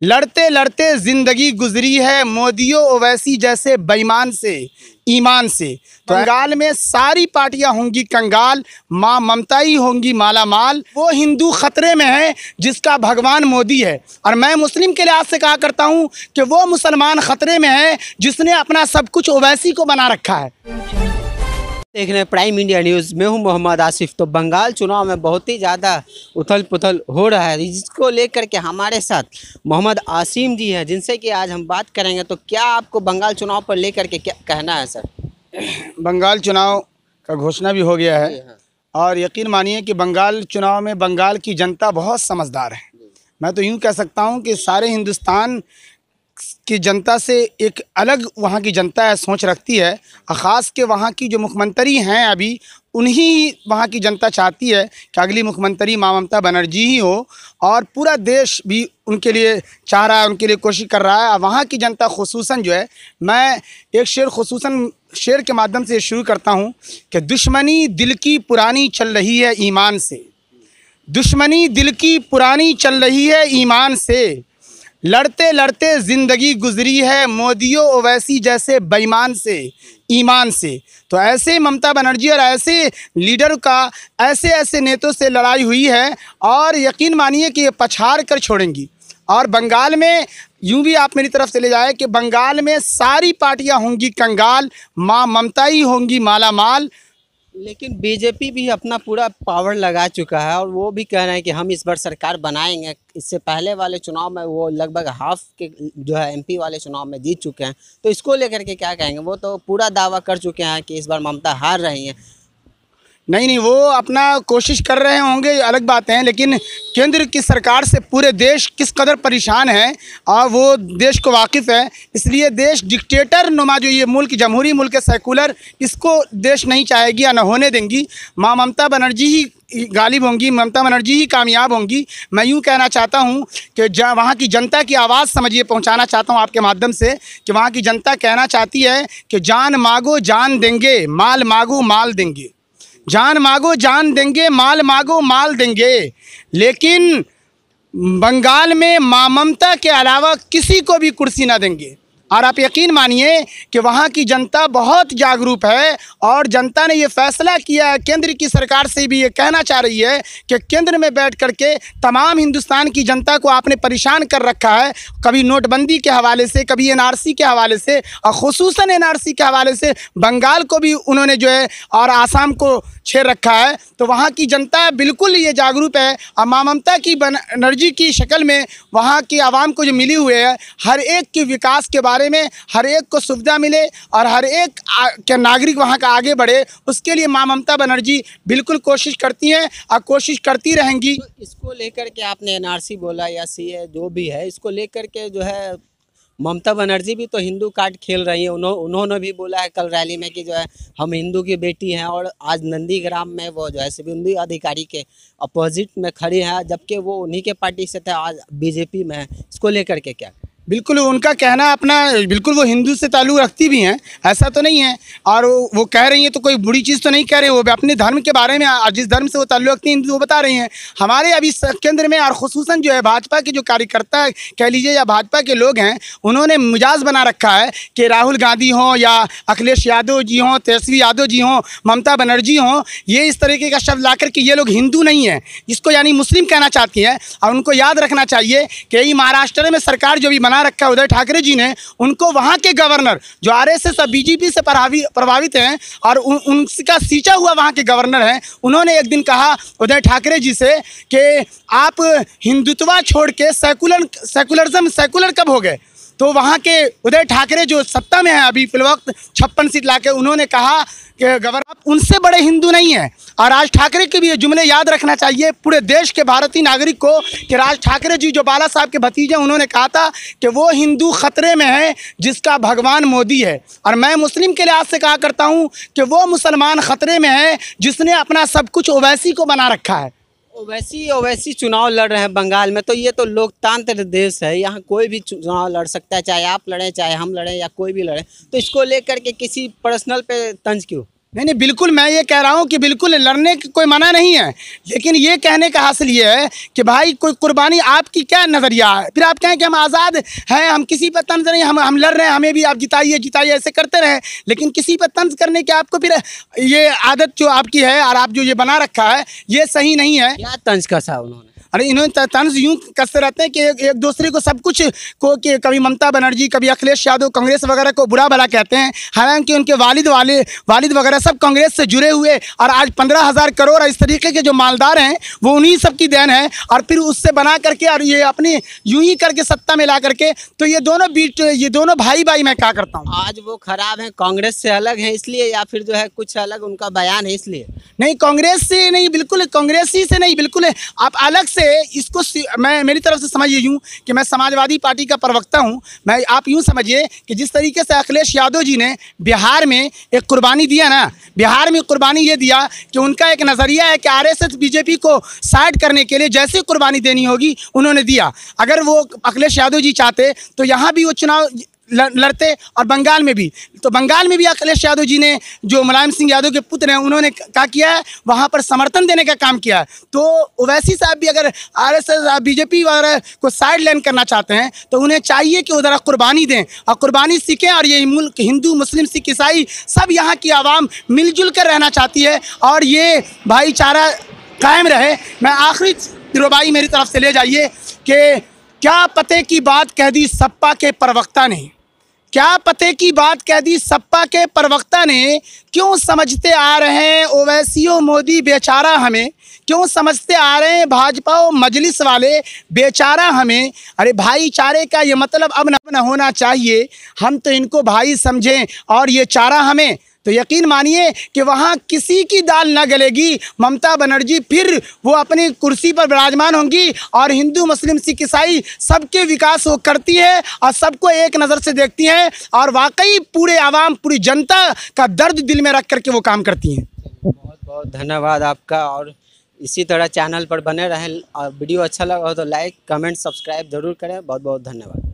लड़ते लड़ते जिंदगी गुजरी है मोदियो ओवैसी जैसे बेईमान से, ईमान से। तो बंगाल में सारी पार्टियां होंगी कंगाल, माँ ममता ही होंगी माला माल। वो हिंदू खतरे में है जिसका भगवान मोदी है, और मैं मुस्लिम के लिहाज से कहा करता हूं कि वो मुसलमान खतरे में है जिसने अपना सब कुछ ओवैसी को बना रखा है। देख रहे हैं प्राइम इंडिया न्यूज़। मैं हूं मोहम्मद आसिफ। तो बंगाल चुनाव में बहुत ही ज़्यादा उथल पुथल हो रहा है, जिसको लेकर के हमारे साथ मोहम्मद आसिम जी हैं, जिनसे कि आज हम बात करेंगे। तो क्या आपको बंगाल चुनाव पर लेकर के क्या कहना है सर? बंगाल चुनाव का घोषणा भी हो गया है, और यकीन मानिए कि बंगाल चुनाव में बंगाल की जनता बहुत समझदार है। मैं तो यूँ कह सकता हूँ कि सारे हिंदुस्तान की जनता से एक अलग वहाँ की जनता है सोच रखती है। ख़ास के वहाँ की जो मुख्यमंत्री हैं अभी, उन्हीं वहाँ की जनता चाहती है कि अगली मुख्यमंत्री माँ ममता बनर्जी ही हो, और पूरा देश भी उनके लिए चाह रहा है, उनके लिए कोशिश कर रहा है। वहाँ की जनता खुसूसन जो है, मैं एक शेर के माध्यम से शुरू करता हूँ कि दुश्मनी दिल की पुरानी चल रही है ईमान से, दुश्मनी दिल की पुरानी चल रही है ईमान से। लड़ते लड़ते ज़िंदगी गुजरी है मोदियो ओवैसी जैसे बेईमान से, ईमान से। तो ऐसे ममता बनर्जी और ऐसे लीडर का ऐसे ऐसे नेताओं से लड़ाई हुई है, और यकीन मानिए कि ये पछाड़ कर छोड़ेंगी। और बंगाल में यूं भी आप मेरी तरफ चले जाए कि बंगाल में सारी पार्टियां होंगी कंगाल, माँ ममता ही होंगी माला माल। लेकिन बीजेपी भी अपना पूरा पावर लगा चुका है, और वो भी कह रहे हैं कि हम इस बार सरकार बनाएंगे। इससे पहले वाले चुनाव में वो लगभग हाफ के जो है एमपी वाले चुनाव में जीत चुके हैं। तो इसको लेकर के क्या कहेंगे? वो तो पूरा दावा कर चुके हैं कि इस बार ममता हार रही हैं। नहीं, वो अपना कोशिश कर रहे होंगे, अलग बात है, लेकिन केंद्र की सरकार से पूरे देश किस कदर परेशान है और वो देश को वाकिफ़ है। इसलिए देश डिक्टेटर नुमा जो ये मुल्क, जमहूरी मुल्क है, सेकुलर, इसको देश नहीं चाहेगी या न होने देंगी। माँ ममता बनर्जी ही गालिब होंगी, ममता बनर्जी ही कामयाब होंगी। मैं यूँ कहना चाहता हूँ कि वहाँ की जनता की आवाज़ समझिए, पहुँचाना चाहता हूँ आपके माध्यम से कि वहाँ की जनता कहना चाहती है कि जान मांगो जान देंगे, माल मांगो माल देंगे। जान मांगो जान देंगे, माल मांगो माल देंगे। लेकिन बंगाल में माँ ममता के अलावा किसी को भी कुर्सी ना देंगे। और आप यकीन मानिए कि वहाँ की जनता बहुत जागरूक है, और जनता ने ये फैसला किया है, केंद्र की सरकार से भी ये कहना चाह रही है कि केंद्र में बैठ करके तमाम हिंदुस्तान की जनता को आपने परेशान कर रखा है, कभी नोटबंदी के हवाले से, कभी एनआरसी के हवाले से, और ख़ुसूसन एनआरसी के हवाले से बंगाल को भी उन्होंने जो है और आसाम को छेड़ रखा है। तो वहाँ की जनता बिल्कुल ये जागरूक है, और माँ ममता की बनर्जी की शक्ल में वहाँ की आवाम को जो मिली हुई है, हर एक के विकास के बारे में, हर एक को सुविधा मिले और हर एक के नागरिक वहाँ का आगे बढ़े, उसके लिए माँ ममता बनर्जी बिल्कुल कोशिश करती हैं और कोशिश करती रहेंगी। तो इसको लेकर के आपने एनआरसी बोला या सीए जो भी है, इसको लेकर के जो है ममता बनर्जी भी तो हिंदू कार्ड खेल रही है। उन्होंने भी बोला है कल रैली में कि जो है हम हिंदू की बेटी हैं, और आज नंदीग्राम में वो जो है शुभेंदु अधिकारी के अपोजिट में खड़ी हैं, जबकि वो उन्हीं के पार्टी से थे, आज बीजेपी में है। इसको लेकर के क्या? बिल्कुल उनका कहना अपना, बिल्कुल वो हिंदू से ताल्लुक़ रखती भी हैं, ऐसा तो नहीं है। और वो कह रही हैं तो कोई बुरी चीज़ तो नहीं कह रही, वो अपने धर्म के बारे में, जिस धर्म से वो ताल्लुक़ रखती हैं वो बता रही हैं। हमारे अभी केंद्र में और ख़ुसूसन जो है भाजपा के जो कार्यकर्ता कह लीजिए या भाजपा के लोग हैं, उन्होंने मिजाज बना रखा है कि राहुल गांधी हों या अखिलेश यादव जी हों, तेजस्वी यादव जी हों, ममता बनर्जी हों, ये इस तरीके का शब्द ला कर के ये लोग हिंदू नहीं हैं, इसको यानी मुस्लिम कहना चाहती हैं। और उनको याद रखना चाहिए कि ये महाराष्ट्र में सरकार जो भी बना रखा है उद्धव ठाकरे जी ने, उनको वहाँ के गवर्नर जो आरएसएस और बीजेपी से प्रभावित हैं और उनका सींचा हुआ वहाँ के गवर्नर हैं, उन्होंने एक दिन कहा उद्धव ठाकरे जी से कि आप हिंदुत्व छोड़ के सेकुलर कब हो गए? तो वहाँ के उद्धव ठाकरे जो सत्ता में है अभी फिलवक्त 56 सीट लाके, उन्होंने कहा कि गवर्नर आप उनसे बड़े हिंदू नहीं हैं। और राज ठाकरे के भी ये जुमले याद रखना चाहिए पूरे देश के भारतीय नागरिक को कि राज ठाकरे जी जो बाला साहब के भतीजे, उन्होंने कहा था कि वो हिंदू खतरे में है जिसका भगवान मोदी है। और मैं मुस्लिम के लिहाज से कहा करता हूँ कि वो मुसलमान खतरे में है जिसने अपना सब कुछ ओवैसी को बना रखा है। ओवैसी चुनाव लड़ रहे हैं बंगाल में। तो ये तो लोकतांत्रिक देश है, यहाँ कोई भी चुनाव लड़ सकता है, चाहे आप लड़ें, चाहे हम लड़ें, या कोई भी लड़े। तो इसको लेकर के किसी पर्सनल पे तंज क्यों? नहीं, बिल्कुल मैं ये कह रहा हूँ कि बिल्कुल लड़ने की कोई मना नहीं है, लेकिन ये कहने का हासिल ये है कि भाई कोई कुर्बानी आपकी क्या नज़रिया है। फिर आप कहें कि हम आज़ाद हैं, हम किसी पर तंज नहीं, हम लड़ रहे हैं, हमें भी आप जिताइए जिताइए ऐसे करते रहें, लेकिन किसी पर तंज करने की आपको फिर ये आदत जो आपकी है और आप जो ये बना रखा है ये सही नहीं है। क्या तंज कसा उन्होंने? अरे इन्होंने तंज यूँ कसते रहते हैं कि एक दूसरे को सब कुछ को कि कभी ममता बनर्जी, कभी अखिलेश यादव कांग्रेस वगैरह को बुरा भला कहते हैं, हालांकि उनके वालिद वगैरह सब कांग्रेस से जुड़े हुए और आज 15,000 करोड़ इस तरीके के जो मालदार हैं वो उन्हीं सब की देन है। और फिर उससे बना करके और ये अपनी यूँ ही करके सत्ता में ला करके, तो ये दोनों भाई मैं क्या करता हूँ। आज वो खराब हैं, कांग्रेस से अलग हैं इसलिए, या फिर जो है कुछ अलग उनका बयान है इसलिए? नहीं, कांग्रेस से नहीं, बिल्कुल कांग्रेसी से नहीं, बिल्कुल आप अलग से इसको मैं मेरी तरफ से समझिए यूँ कि मैं समाजवादी पार्टी का प्रवक्ता हूँ। मैं आप यूँ समझिए कि जिस तरीके से अखिलेश यादव जी ने बिहार में एक कुर्बानी दिया ना, बिहार में कुर्बानी ये दिया कि उनका एक नज़रिया है कि आरएसएस बीजेपी को साइड करने के लिए जैसी कुर्बानी देनी होगी उन्होंने दिया। अगर वो अखिलेश यादव जी चाहते तो यहाँ भी वो चुनाव लड़ते और बंगाल में भी। तो बंगाल में भी अखिलेश यादव जी ने, जो मुलायम सिंह यादव के पुत्र हैं, उन्होंने क्या किया है, वहाँ पर समर्थन देने का काम किया है। तो ओवैसी साहब भी अगर आरएसएस बीजेपी वगैरह को साइड लाइन करना चाहते हैं तो उन्हें चाहिए कि वो ज़रा कुर्बानी दें और कुर्बानी सीखें। और ये मुल्क हिंदू मुस्लिम सिख ईसाई सब यहाँ की आवाम मिलजुल कर रहना चाहती है और ये भाईचारा कायम रहे। मैं आखिरी रुबाई मेरी तरफ से ले जाइए कि क्या पते की बात कह दी सपा के प्रवक्ता ने, क्या पते की बात कह दी सपा के प्रवक्ता ने, क्यों समझते आ रहे हैं ओवैसियों मोदी बेचारा हमें, क्यों समझते आ रहे हैं भाजपा और मजलिस वाले बेचारा हमें। अरे भाईचारे का ये मतलब अब न होना चाहिए, हम तो इनको भाई समझें और ये चारा हमें। तो यकीन मानिए कि वहाँ किसी की दाल न गलेगी। ममता बनर्जी फिर वो अपनी कुर्सी पर विराजमान होंगी और हिंदू मुस्लिम सिख ईसाई सबके विकास वो करती है और सबको एक नज़र से देखती हैं और वाकई पूरे आवाम, पूरी जनता का दर्द दिल में रख करके वो काम करती हैं। बहुत बहुत धन्यवाद आपका, और इसी तरह चैनल पर बने रहें। और वीडियो अच्छा लगा हो तो लाइक कमेंट सब्सक्राइब ज़रूर करें। बहुत बहुत धन्यवाद।